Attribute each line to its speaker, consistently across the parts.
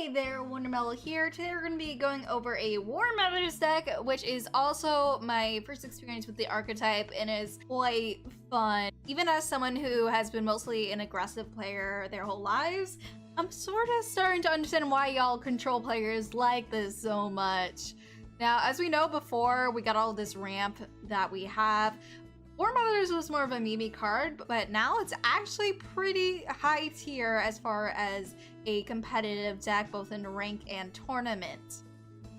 Speaker 1: Hey there, Wondermellow here. Today we're going to be going over a Warmothers deck, which is also my first experience with the archetype and is quite fun. Even as someone who has been mostly an aggressive player their whole lives, I'm sort of starting to understand why y'all control players like this so much. Now, as we know before, we got all this ramp that we have. Warmothers was more of a meme card, but now it's actually pretty high tier as far as a competitive deck, both in rank and tournament.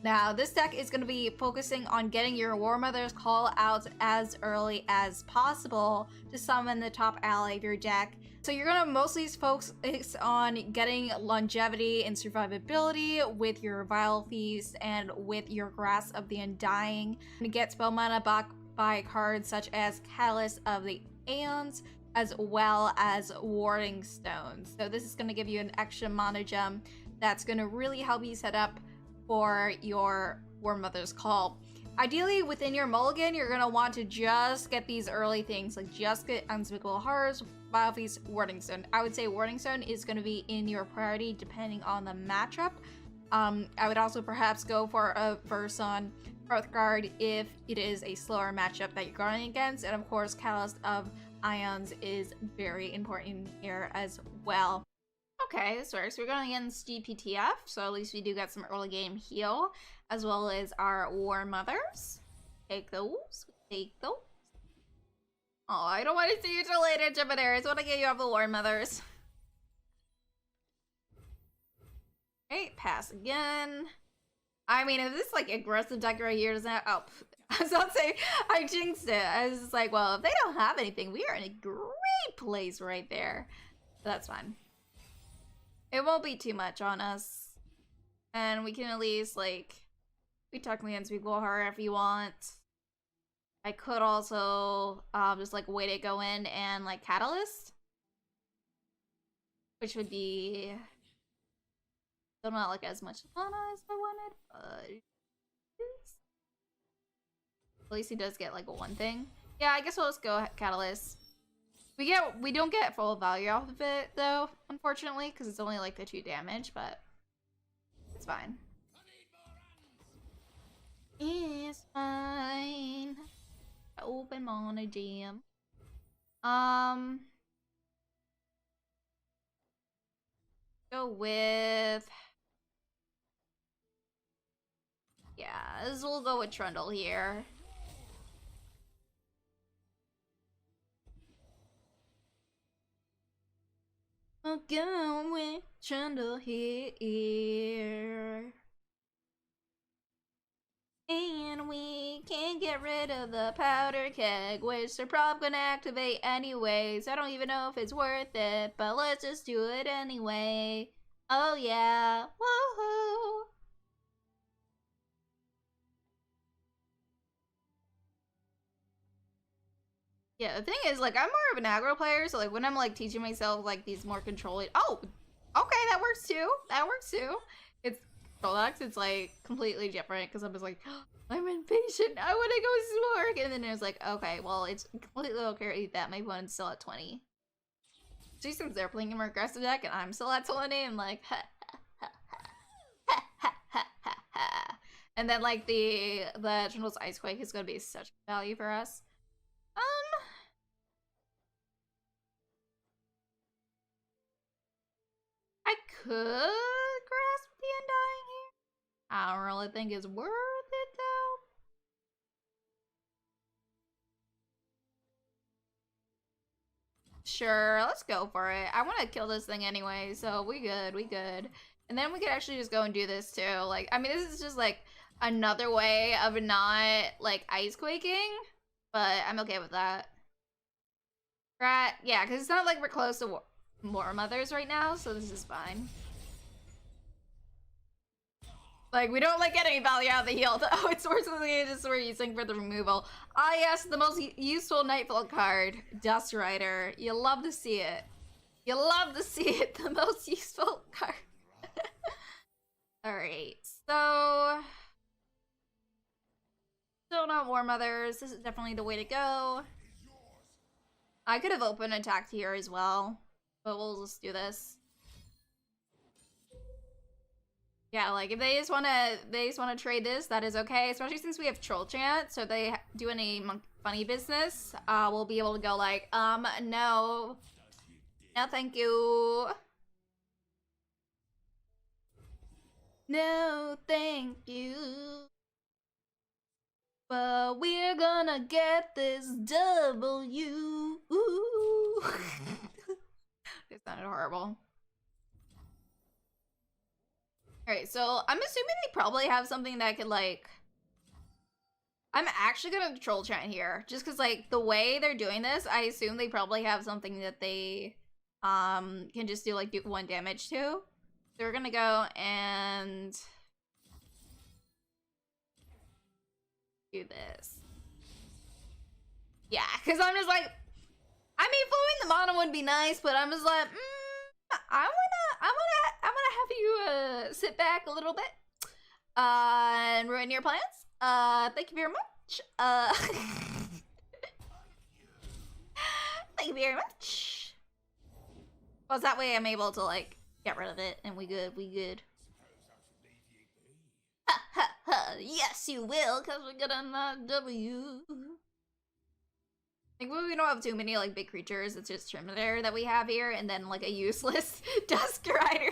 Speaker 1: Now, this deck is going to be focusing on getting your Warmothers Call out as early as possible to summon the top ally of your deck. So you're going to mostly focus on getting longevity and survivability with your Vile Feast and with your Grasp of the Undying, and get spell mana back by cards such as Catalyst of the Aeons, as well as Warding Stones. So this is going to give you an extra mana gem that's going to really help you set up for your Warmother's Call. Ideally, within your mulligan, you're going to want to just get these early things, like just get Unspeakable Horrors, Vile Feast, Warding Stone. I would say Warding Stone is going to be in your priority depending on the matchup. I would also perhaps go for a verse on Hearthguard if it is a slower matchup that you're going against, and of course Catalyst of Ions is very important here as well. Okay, this works. We're going against GPTF, so at least we do get some early game heal, as well as our Warmothers. Take those. Take those. Oh, I don't want to see you till later, Trymadares. I just want to get you off the Warmothers. Okay, pass again. I mean, if this like aggressive deck right here doesn't have, oh, I was about to say, I jinxed it. I was just like, well, if they don't have anything, we are in a great place right there. But that's fine. It won't be too much on us. And we can at least, like, we technically Unspeakable Horror if you want. I could also just, like, wait it go in and, like, Catalyst. Which would be still not, like, as much mana as I wanted, but at least he does get, like, one thing. Yeah, I guess we'll just go Catalyst. We don't get full value off of it, though, unfortunately, because it's only, like, the 2 damage, but it's fine. It's fine. Open mana jam. Go with... yeah, we'll go with Trundle here. We'll go with Trundle here. And we can get rid of the powder keg, which they're probably gonna activate anyways. I don't even know if it's worth it, but let's just do it anyway. Oh yeah, woohoo! Yeah, the thing is, like, I'm more of an aggro player, so, like, when I'm, like, teaching myself, like, these more controlling... oh! Okay, that works, too! That works, too! It's... Products, it's, like, completely different, because I'm just like, oh, I'm impatient, I want to go smork! And then it was like, okay, well, it's completely okay that my opponent's still at 20. So since they're playing a more aggressive deck, and I'm still at 20, I'm like, ha ha ha ha ha ha ha ha. And then, like, the Trundle's Icequake is going to be such value for us. I could Grasp the Undying here. I don't really think it's worth it, though. Sure, let's go for it. I want to kill this thing anyway, so we good, we good. And then we could actually just go and do this, too. Like, I mean, this is just, like, another way of not, like, ice quaking. But I'm okay with that. Right? Yeah, because it's not like we're close to Warmothers right now, so this is fine. Like, we don't, like, get any value out of the heal. Oh, it's worse than the ages we're using for the removal. Ah, yes, the most useful Nightfall card, Dust Rider. You love to see it. You love to see it. The most useful card. Alright, so... still not Warmothers. This is definitely the way to go. I could have open attacked here as well, but we'll just do this. Yeah, like if they just wanna trade this, that is okay. Especially since we have troll chant, so if they do any funny business, we'll be able to go like, no, thank you, no, thank you. But we're gonna get this W. Ooh. It sounded horrible. Alright, so I'm assuming they probably have something that could, like... I'm actually gonna troll chat here. Just because, like, the way they're doing this, I assume they probably have something that they can just do, like, do 1 damage to. So we're gonna go and... do this. Yeah, because I'm just like... I mean, following the mono would be nice, but I'm just like... I wanna have you sit back a little bit and ruin your plans. Thank you very much. Thank you very much. Well, that way I'm able to like get rid of it, and we good. Ha ha ha! Yes, you will, cause we got a W. Like, we don't have too many, like, big creatures. It's just Trymadere that we have here, and then, like, a useless Dusk Rider.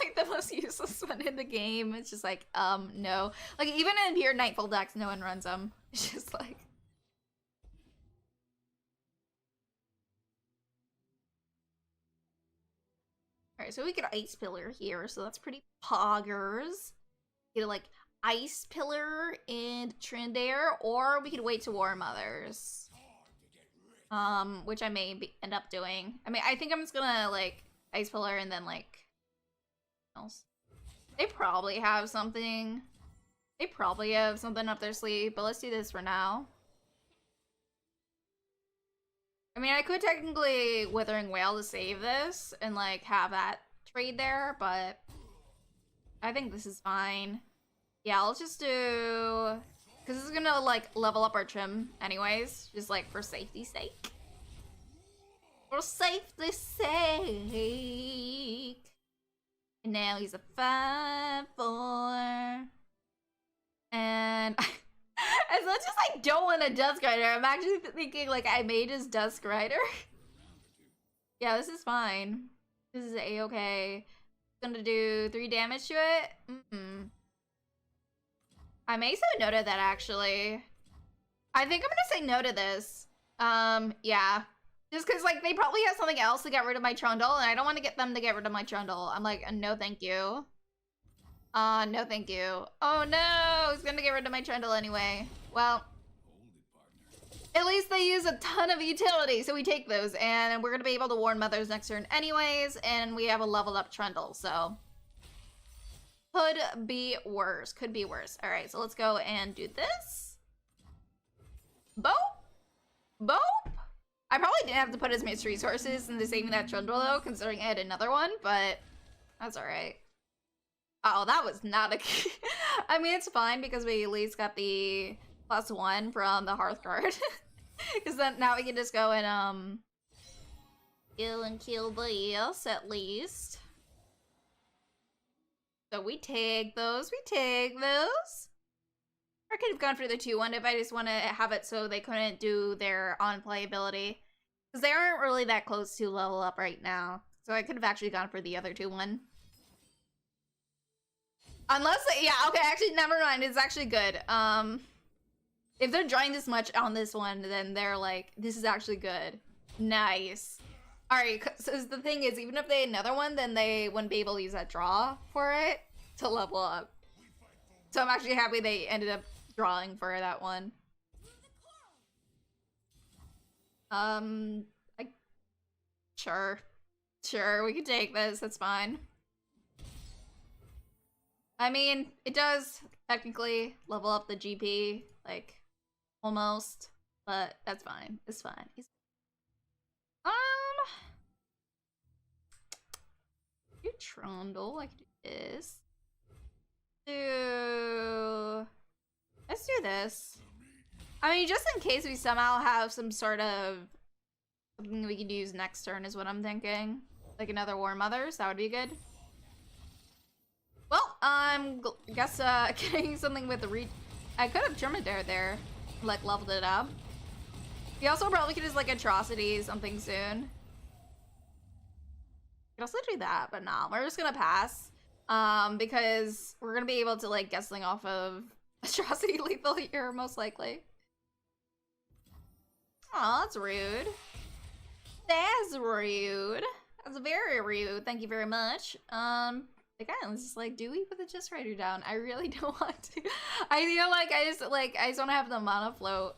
Speaker 1: Like, the most useless one in the game. It's just like, no. Like, even in pure Nightfall decks, no one runs them. It's just like... Alright, so we get Ice Pillar here, so that's pretty poggers. Get, like, Ice Pillar and Trymadere, or we could wait to Warmothers. Which I may end up doing. I mean, I think I'm just gonna, like, Ice Pillar and then, like, else. They probably have something. They probably have something up their sleeve, but let's do this for now. I mean, I could technically Withering Wail to save this and, like, have that trade there, but I think this is fine. Yeah, let's just do... Because this is gonna, like, level up our trim anyways. Just, like, for safety's sake. For safety's sake. And now he's a 5/4. And... as much as I don't want a Dusk Rider, I'm actually thinking, like, I may just Dusk Rider. Yeah, this is fine. This is a-okay. Gonna do 3 damage to it. I may say no to that, actually. I think I'm gonna say no to this. Yeah. Just because, like, they probably have something else to get rid of my Trundle, and I don't want to get them to get rid of my Trundle. I'm like, no thank you. No thank you. Oh no, he's gonna get rid of my Trundle anyway. Well, at least they use a ton of utility, so we take those, and we're gonna be able to Warmothers next turn anyways, and we have a leveled up Trundle, so... Could be worse. Could be worse. Alright, so let's go and do this. Boop! Boop! I probably didn't have to put as much resources into saving that Trundle, though, considering I had another one, but that's alright. Oh, that was not a... I mean, it's fine, because we at least got the +1 from the Hearth card. Because then now we can just go and, kill and kill this, at least. So we take those, I could have gone for the 2-1 if I just want to have it so they couldn't do their on-play ability. Because they aren't really that close to level up right now. So I could have actually gone for the other 2-1. Unless, yeah, okay, actually, never mind, it's actually good. If they're drawing this much on this one, then they're like, this is actually good. Nice. Alright, so the thing is, even if they had another one, then they wouldn't be able to use that draw for it to level up. So I'm actually happy they ended up drawing for that one. Sure, we can take this, that's fine. I mean, it does technically level up the GP, like, almost, but that's fine, it's fine. Do Trundle, I can do this. Let's do this. I mean, just in case we somehow have some sort of something we could use next turn is what I'm thinking. Like another Warmothers, that would be good. Well, guess getting something with the I could have Trymadere there, like leveled it up. We also probably could just like atrocity something soon. Could also do that, but nah, we're just gonna pass. Because we're gonna be able to like get something off of atrocity lethal here, most likely. Oh, that's rude. That's rude. That's very rude. Thank you very much. Again, let's just like, do we put the Just Rider down? I really don't want to. I feel like I just want to have the mana float.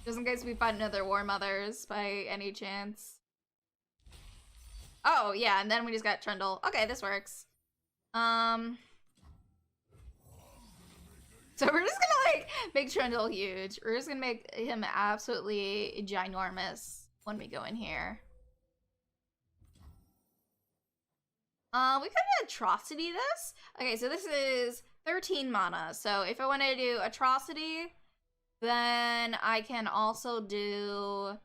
Speaker 1: Just in case we find another Warmothers by any chance. Oh, yeah, and then we just got Trundle. Okay, this works. So we're just gonna like make Trundle huge. We're just gonna make him absolutely ginormous when we go in here. We could atrocity this. Okay, so this is 13 mana. So if I want to do atrocity, then I can also do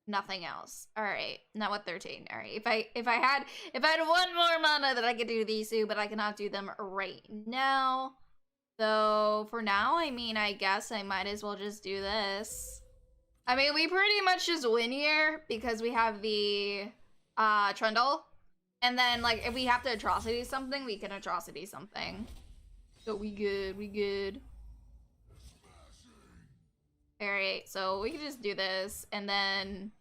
Speaker 1: nothing else. All right, not with 13. All right, if I had one more mana that I could do these two, but I cannot do them right now. So for now, I mean, I guess I might as well just do this. I mean, we pretty much just win here because we have the Trundle. And then, like, if we have to atrocity something, we can atrocity something. So we good. Alright, so we can just do this, and then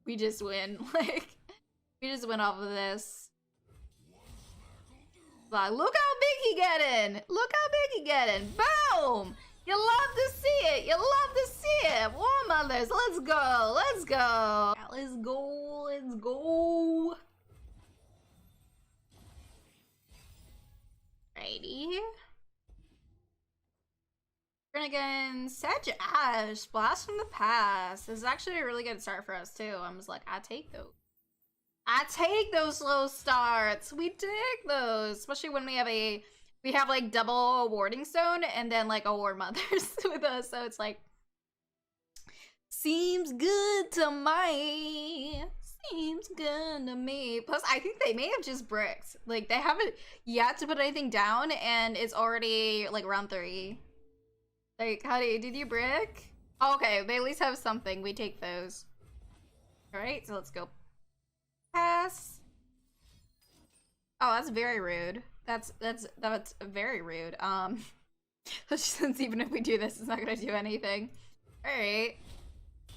Speaker 1: we just win. Like, we just win off of this. Like, look how big he getting! Look how big he getting! Boom! You love to see it! You love to see it! Warmothers, let's go! Let's go! Let's go! Let's go! Righty. We're gonna again, Ashe, Blast from the Past. This is actually a really good start for us too. I'm just like, I take those. I take those slow starts. We take those, especially when we have like double Warding Stone and then like a Warmothers with us. So it's like, seems good to me. Seems good to me. Plus, I think they may have just bricked. Like, they haven't yet to put anything down, and it's already, like, round 3. Like, did you brick? Oh, okay, they at least have something. We take those. Alright, so let's go. Pass. Oh, that's very rude. That's very rude. Since even if we do this, it's not gonna do anything. Alright.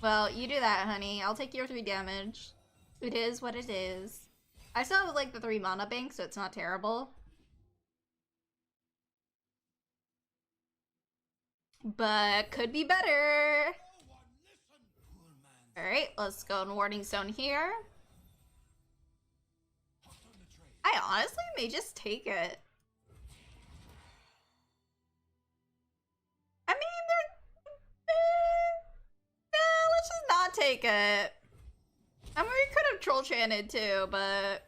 Speaker 1: Well, you do that, honey. I'll take your 3 damage. It is what it is. I still have like the 3 mana bank, so it's not terrible. But could be better. Alright, let's go in Warding Stone here. I honestly may just take it. I mean, let's just not take it. I mean, we could have troll chanted too, but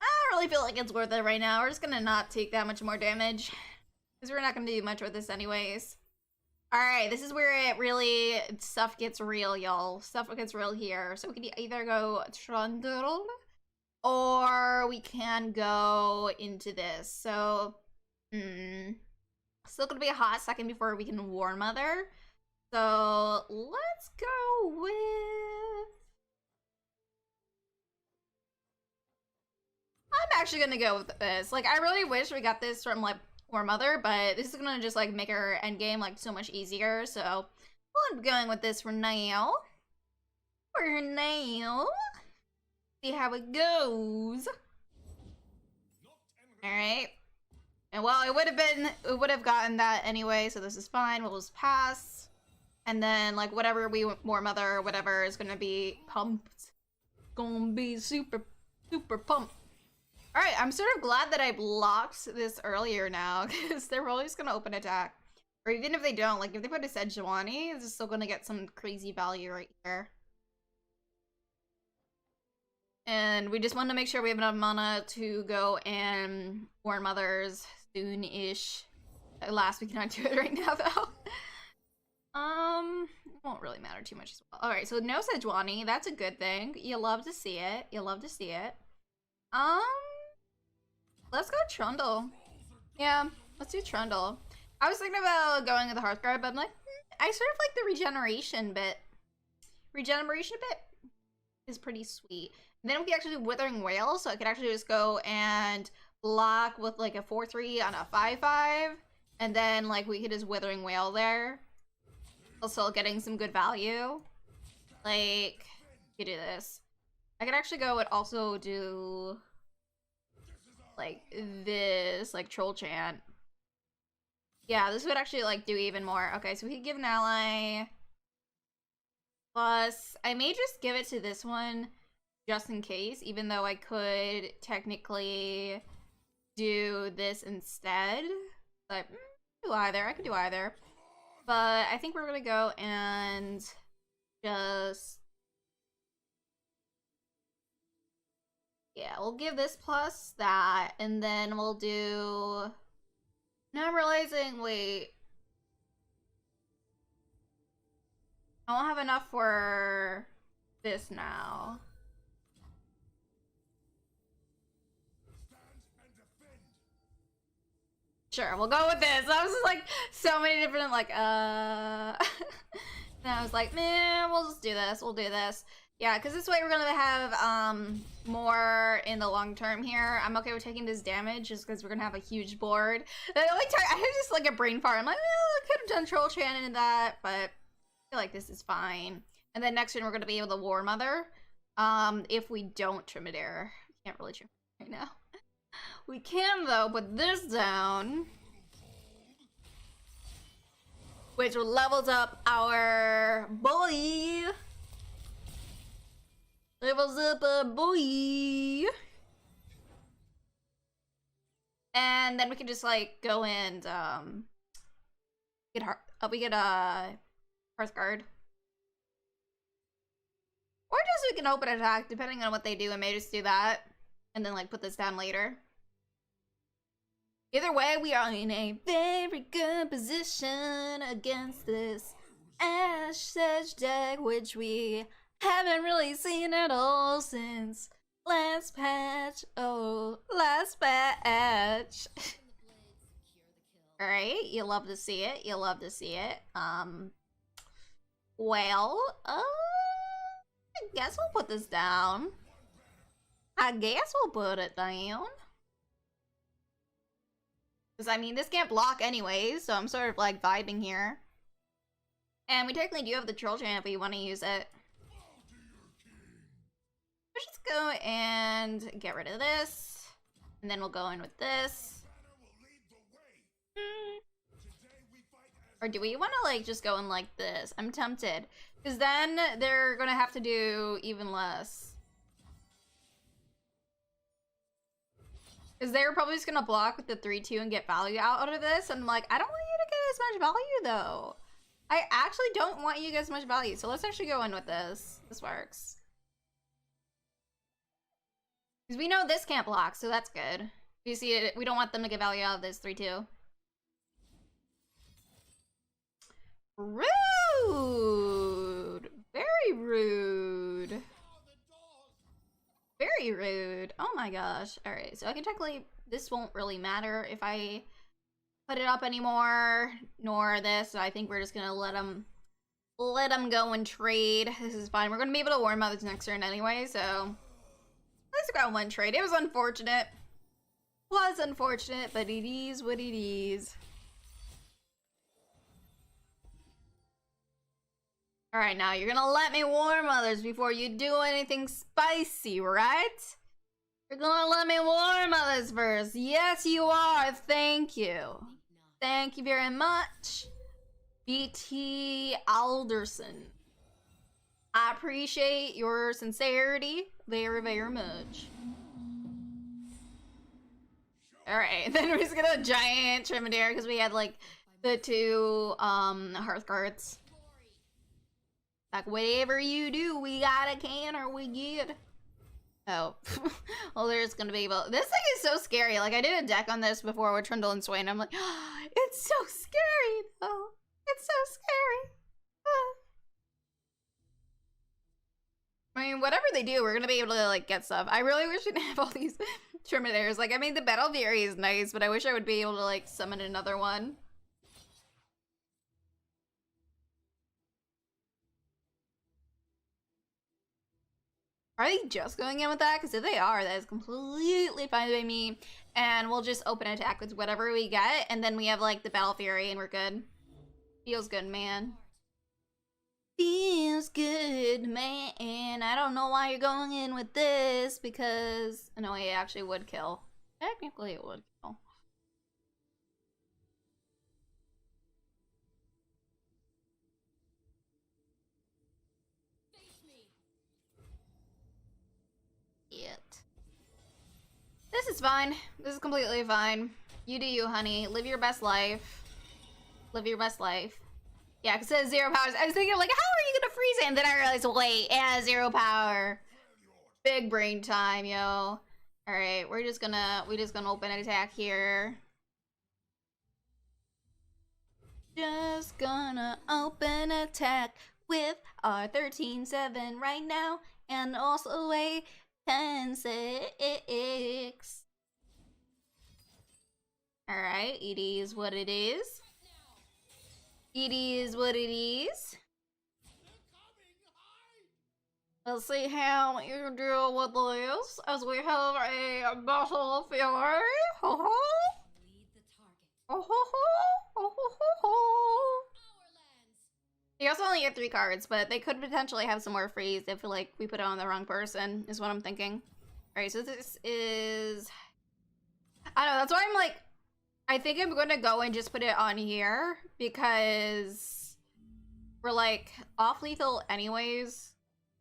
Speaker 1: I don't really feel like it's worth it right now. We're just gonna not take that much more damage because we're not gonna do much with this anyways. All right, this is where it really stuff gets real, y'all. Stuff gets real here. So we can either go Trundle or we can go into this. So, still gonna be a hot second before we can Warmother. So let's go with. I'm actually gonna go with this. Like, I really wish we got this from like Warmother, but this is gonna just like make our endgame like so much easier. So we'll be going with this for now. For now. See how it goes. Alright. And well, it would have gotten that anyway, so this is fine. We'll just pass. And then, like, whatever we Warmother or whatever is gonna be pumped. Gonna be super, super pumped. Alright, I'm sort of glad that I blocked this earlier now, because they're always gonna open attack. Or even if they don't, like, if they put a Sejauni, it's still gonna get some crazy value right here. And we just want to make sure we have enough mana to go and Warmothers soon-ish. At last, we cannot do it right now, though. It won't really matter too much as well. Alright, so no Sejauni. That's a good thing. You love to see it. You love to see it. Let's go Trundle. Yeah, let's do Trundle. I was thinking about going with the Hearthguard, but I'm like, I sort of like the regeneration bit. Regeneration bit is pretty sweet. And then we can actually do Withering Wail, so I could actually just go and block with like a 4-3 on a 5-5. And then like we could just Withering Wail there. Also getting some good value. Like, you do this. I could actually go and also do like this, like Troll Chant. Yeah, this would actually like do even more. Okay, so we could give an ally. Plus, I may just give it to this one just in case, even though I could technically do this instead. But do either. I could do either. But I think we're gonna go and just, yeah, we'll give this plus that, and then we'll do. Now I'm realizing, wait, I don't have enough for this now. Sure, we'll go with this. I was just like, so many different, like, and I was like, man, we'll just do this. We'll do this. Yeah, because this way we're gonna have more in the long term here. I'm okay with taking this damage just because we're gonna have a huge board. And I had just like a brain fart. I'm like, well, I could have done Troll Chant in that, but I feel like this is fine. And then next turn we're gonna be able to Warmother. If we don't Trymadere. Can't really Trymadere right now. We can though put this down, which levels up our boy. Levels up a boy. And then we can just like go and we get a Hearthguard. Or just we can open attack, depending on what they do. I may just do that. And then like put this down later. Either way, we are in a very good position against this Ashe Sedge deck, which we haven't really seen at all since last patch. Oh, last patch. Alright, you love to see it. You love to see it. Well, I guess we'll put this down. I guess we'll put it down. Because, I mean, this can't block anyways, so I'm sort of, like, vibing here. And we technically do have the Troll Chant if we want to use it. Let's just go and get rid of this. And then we'll go in with this. Or do we want to, like, just go in like this? I'm tempted. Because then they're going to have to do even less. Because they're probably just going to block with the 3-2 and get value out of this. And I'm like, I don't want you to get as much value, though. I actually don't want you to get as much value. So let's actually go in with this. This works. Because we know this can't block, so that's good. You see it, we don't want them to get value out of this 3-2. Rude! Very rude. Very rude. Oh my gosh. Alright, so I can technically, this won't really matter if I put it up anymore, nor this. So I think we're just gonna let them go and trade. This is fine. We're gonna be able to Warmothers next turn anyway, so let's go one trade. It was unfortunate. Was unfortunate, but it is what it is. Alright, now you're gonna let me Warmothers before you do anything spicy, right? You're gonna let me Warmothers first. Yes, you are. Thank you. Thank you very much. BT Alderson. I appreciate your sincerity very, very much. Alright, then we're just gonna giant Trymadere because we had like the 2 Hearthguards. Like, whatever you do, we got a counter, we get. Oh. Well, there's gonna be able. This thing is so scary. Like, I did a deck on this before with Trundle and Swain. I'm like, oh, it's so scary. Oh, it's so scary. Oh. I mean, whatever they do, we're gonna be able to, like, get stuff. I really wish we didn't have all these Trymadares. Like, I mean, the Battle Fury is nice, but I wish I would be able to, like, summon another one. Are they just going in with that? Because if they are, that is completely fine by me. And we'll just open attack with whatever we get, and then we have, like, the Battle Fury, and we're good. Feels good, man. Feels good, man. I don't know why you're going in with this, because... No, it actually would kill. Technically, it would kill. This is fine. This is completely fine. You do you, honey. Live your best life. Live your best life. Yeah, because it has 0 powers. I was thinking, like, how are you gonna freeze it? And then I realized, wait, it has 0 power. Big brain time, yo. Alright, we're just gonna open an attack here. Just gonna open attack with our 13-7 right now. And also a 10-6. Alright, it is what it is. It is what it is. Let's see how you deal with this as we have a Battle Fury. Ho ho! Oh ho ho! Oh ho ho ho! You also only get 3 cards, but they could potentially have some more freeze if, like, we put it on the wrong person, is what I'm thinking. Alright, so this is... I don't know, that's why I'm like... I think I'm gonna go and just put it on here, because... we're, like, off-lethal anyways,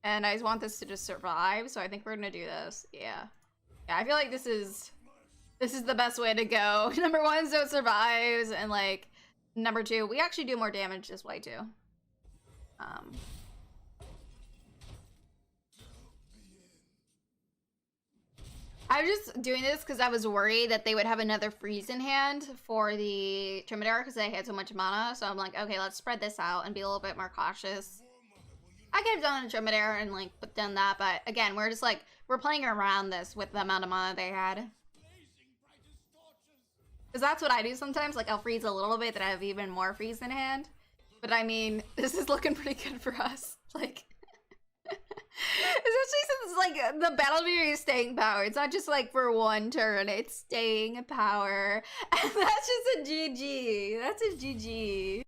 Speaker 1: and I just want this to just survive, so I think we're gonna do this. Yeah. Yeah, I feel like this is the best way to go. Number 1, so it survives, and, like, number 2, we actually do more damage this way, too. I was just doing this because I was worried that they would have another freeze in hand for the Trymadere because they had so much mana. So I'm like, okay, let's spread this out and be a little bit more cautious. I could have done a Trymadere and, like, done that, but again, we're just like, we're playing around this with the amount of mana they had. Because that's what I do sometimes. Like, I'll freeze a little bit that I have even more freeze in hand. But I mean, this is looking pretty good for us. Like, especially since, like, the Battle Fury is staying power. It's not just, like, for 1 turn. It's staying power. And that's just a GG. That's a GG.